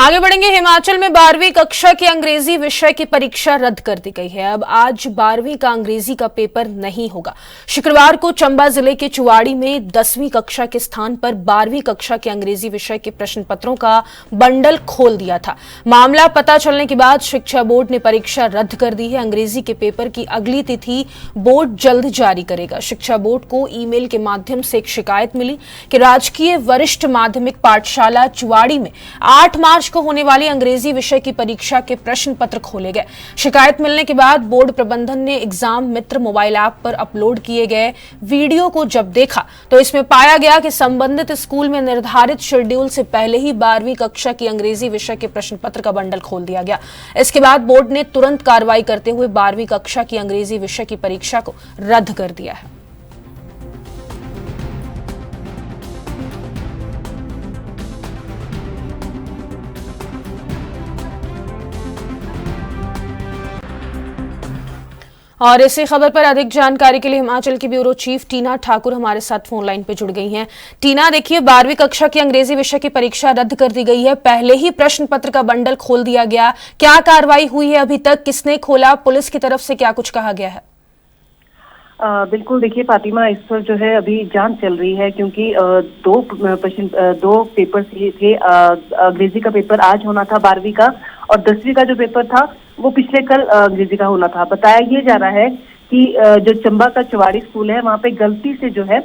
आगे बढ़ेंगे। हिमाचल में 12वीं कक्षा की अंग्रेजी विषय की परीक्षा रद्द कर दी गई है। अब आज 12वीं का अंग्रेजी का पेपर नहीं होगा। शुक्रवार को चंबा जिले के चुवाड़ी में 10वीं कक्षा के स्थान पर 12वीं कक्षा के अंग्रेजी विषय के प्रश्न पत्रों का बंडल खोल दिया था। मामला पता चलने के बाद शिक्षा बोर्ड ने परीक्षा रद्द कर दी है। अंग्रेजी के पेपर की अगली तिथि बोर्ड जल्द जारी करेगा। शिक्षा बोर्ड को ईमेल के माध्यम से एक शिकायत मिली कि राजकीय वरिष्ठ माध्यमिक पाठशाला चुवाड़ी में 8 मार्च को होने वाली अंग्रेजी विषय की परीक्षा के प्रश्न पत्र खोले गए। शिकायत मिलने के बाद बोर्ड प्रबंधन ने एग्जाम मित्र मोबाइल ऐप पर अपलोड किए गए वीडियो को जब देखा तो इसमें पाया गया कि संबंधित स्कूल में निर्धारित शेड्यूल से पहले ही 12वीं कक्षा की अंग्रेजी विषय के प्रश्न पत्र का बंडल खोल दिया गया। इसके बाद बोर्ड ने तुरंत कार्रवाई करते हुए 12वीं कक्षा की अंग्रेजी विषय की परीक्षा को रद्द कर दिया है। और इसी खबर पर अधिक जानकारी के लिए हिमाचल की ब्यूरो चीफ टीना ठाकुर हमारे साथ फोन लाइन पे जुड़ गई हैं। टीना, देखिए 12वीं कक्षा की अंग्रेजी विषय की परीक्षा रद्द कर दी गई है। पहले ही प्रश्न पत्र का बंडल खोल दिया गया। क्या कार्रवाई हुई है अभी तक? किसने खोला? पुलिस की तरफ से क्या कुछ कहा गया है? बिल्कुल, देखिए फातिमा, इस पर जो है अभी जांच चल रही है क्योंकि दो पेपर थे। अंग्रेजी का पेपर आज होना था 12वीं का, और 10वीं का जो पेपर था वो पिछले कल अंग्रेजी का होना था। बताया ये जा रहा है कि जो चंबा का चुवाड़ी स्कूल है वहां पे गलती से जो है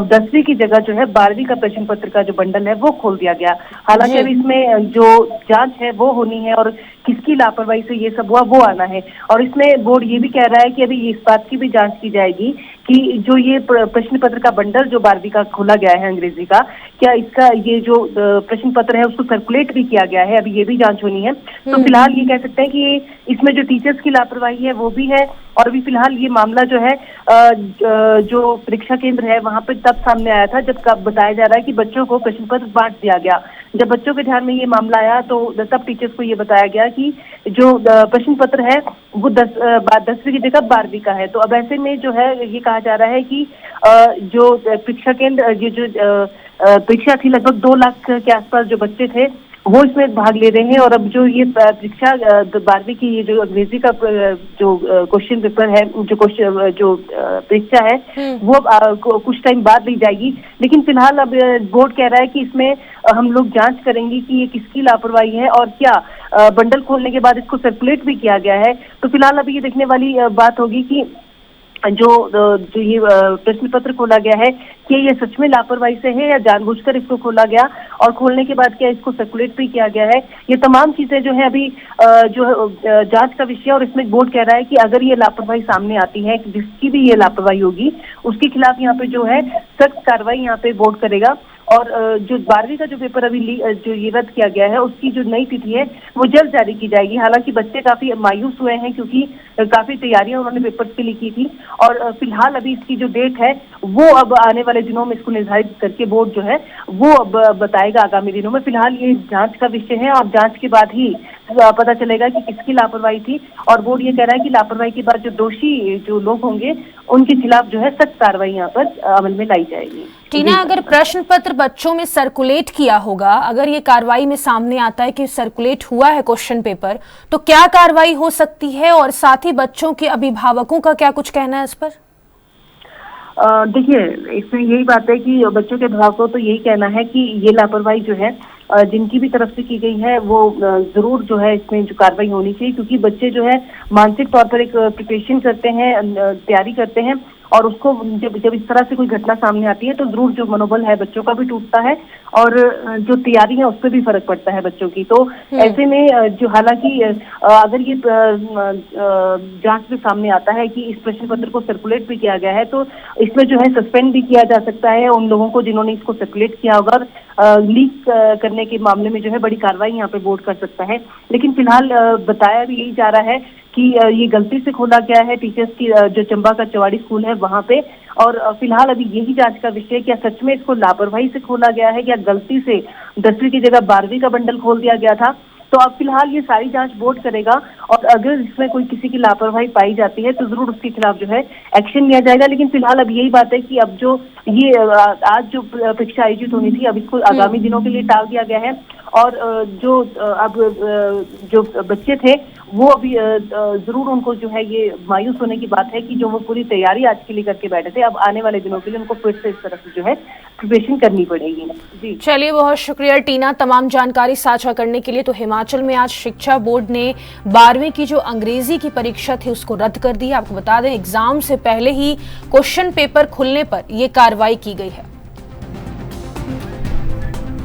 10वीं की जगह जो है 12वीं का प्रश्न पत्र का जो बंडल है वो खोल दिया गया। हालांकि अभी इसमें जो जांच है वो होनी है और किसकी लापरवाही से ये सब हुआ वो आना है। और इसमें बोर्ड ये भी कह रहा है कि अभी इस बात की भी जांच की जाएगी कि जो ये प्रश्न पत्र का बंडल जो 12वीं का खोला गया है अंग्रेजी का, क्या इसका ये जो प्रश्न पत्र है उसको सर्कुलेट भी किया गया है, अभी ये भी जांच होनी है। तो फिलहाल ये कह सकते हैं कि इसमें जो टीचर्स की लापरवाही है वो भी है, और अभी फिलहाल ये मामला जो है जो परीक्षा केंद्र है वहां पे तब सामने आया था जब बताया जा रहा है कि बच्चों को प्रश्न पत्र बांट दिया गया। जब बच्चों के ध्यान में ये मामला आया तो तब टीचर्स को ये बताया गया कि जो प्रश्न पत्र है वो 10वीं की जगह 12वीं का है। तो अब ऐसे में जो है ये कहा जा रहा है कि जो परीक्षा केंद्र ये जो परीक्षा थी, लगभग 2 लाख के आसपास जो बच्चे थे वो इसमें भाग ले रहे हैं। और अब जो ये परीक्षा 12वीं की ये जो अंग्रेजी का जो क्वेश्चन पेपर है, जो परीक्षा है वो कुछ टाइम बाद ली जाएगी। लेकिन फिलहाल अब बोर्ड कह रहा है कि इसमें हम लोग जांच करेंगे कि ये किसकी लापरवाही है और क्या बंडल खोलने के बाद इसको सर्कुलेट भी किया गया है। तो फिलहाल अभी ये देखने वाली बात होगी कि जो ये प्रश्न पत्र खोला गया है कि ये सच में लापरवाही से है या जानबूझकर इसको खोला गया, और खोलने के बाद क्या इसको सर्कुलेट भी किया गया है। ये तमाम चीजें जो है अभी जो जांच का विषय, और इसमें बोर्ड कह रहा है कि अगर ये लापरवाही सामने आती है, जिसकी भी ये लापरवाही होगी उसके खिलाफ यहाँ पे जो है सख्त कार्रवाई यहाँ पे बोर्ड करेगा। और जो 12वीं का जो पेपर अभी जो ये रद्द किया गया है उसकी जो नई तिथि है वो जल्द जारी की जाएगी। हालांकि बच्चे काफी मायूस हुए हैं क्योंकि काफी तैयारियां उन्होंने पेपर्स के लिए की थी, और फिलहाल अभी इसकी जो डेट है वो अब आने वाले दिनों में इसको निर्धारित करके बोर्ड जो है वो अब बताएगा आगामी दिनों में। फिलहाल ये जांच का विषय है और जांच के बाद ही पता चलेगा कि किसकी लापरवाही थी। और बोर्ड ये कह रहा है कि लापरवाही के बाद जो दोषी जो लोग होंगे उनके खिलाफ जो है सख्त कार्रवाई यहाँ पर अमल में लाई जाएगी। टीना, अगर प्रश्न पत्र बच्चों में सर्कुलेट किया होगा, अगर ये कार्रवाई में सामने आता है कि सर्कुलेट हुआ है क्वेश्चन पेपर, तो क्या कार्रवाई हो सकती है? और साथ ही बच्चों के अभिभावकों का क्या कुछ कहना है इस पर? देखिए, इसमें यही बात है कि बच्चों के अभिभावकों तो यही कहना है कि ये लापरवाही जो है जिनकी भी तरफ से की गई है वो जरूर जो है इसमें जो कार्रवाई होनी चाहिए, क्योंकि बच्चे जो है मानसिक तौर पर एक प्रिपरेशन करते हैं, तैयारी करते हैं, और उसको जब इस तरह से कोई घटना सामने आती है तो जरूर जो मनोबल है बच्चों का भी टूटता है और जो तैयारी है उस पर भी फर्क पड़ता है बच्चों की। तो ऐसे में जो हालांकि अगर ये जांच में सामने आता है कि इस प्रश्न पत्र को सर्कुलेट भी किया गया है तो इसमें जो है सस्पेंड भी किया जा सकता है उन लोगों को जिन्होंने इसको सर्कुलेट किया होगा, और लीक करने के मामले में जो है बड़ी कार्रवाई यहाँ पे बोर्ड कर सकता है। लेकिन फिलहाल बताया भी यही जा रहा है कि ये गलती से खोला गया है टीचर्स की जो चंबा का चवाड़ी स्कूल है वहां पे, और फिलहाल अभी यही जांच का विषय है क्या सच में इसको लापरवाही से खोला गया है या गलती से 10वीं की जगह 12वीं का बंडल खोल दिया गया था। तो अब फिलहाल ये सारी जांच बोर्ड करेगा, और अगर इसमें कोई किसी की लापरवाही पाई जाती है तो जरूर उसके खिलाफ जो है एक्शन लिया जाएगा। लेकिन फिलहाल अब यही बात है कि अब जो ये आज जो परीक्षा आयोजित होनी थी अब इसको आगामी दिनों के लिए टाल दिया गया है, और जो बच्चे थे वो अभी जरूर उनको जो है ये मायूस होने की बात है कि जो वो पूरी तैयारी आज के लिए करके बैठे थे, अब आने वाले दिनों के लिए उनको फिर से इस तरह से जो है प्रिपरेशन करनी पड़ेगी। जी चलिए, बहुत शुक्रिया टीना तमाम जानकारी साझा करने के लिए। तो हिमाचल में आज शिक्षा बोर्ड ने 12वीं की जो अंग्रेजी की परीक्षा थी उसको रद्द कर दी। आपको बता दें, एग्जाम से पहले ही क्वेश्चन पेपर खुलने पर यह कार्रवाई की गई है।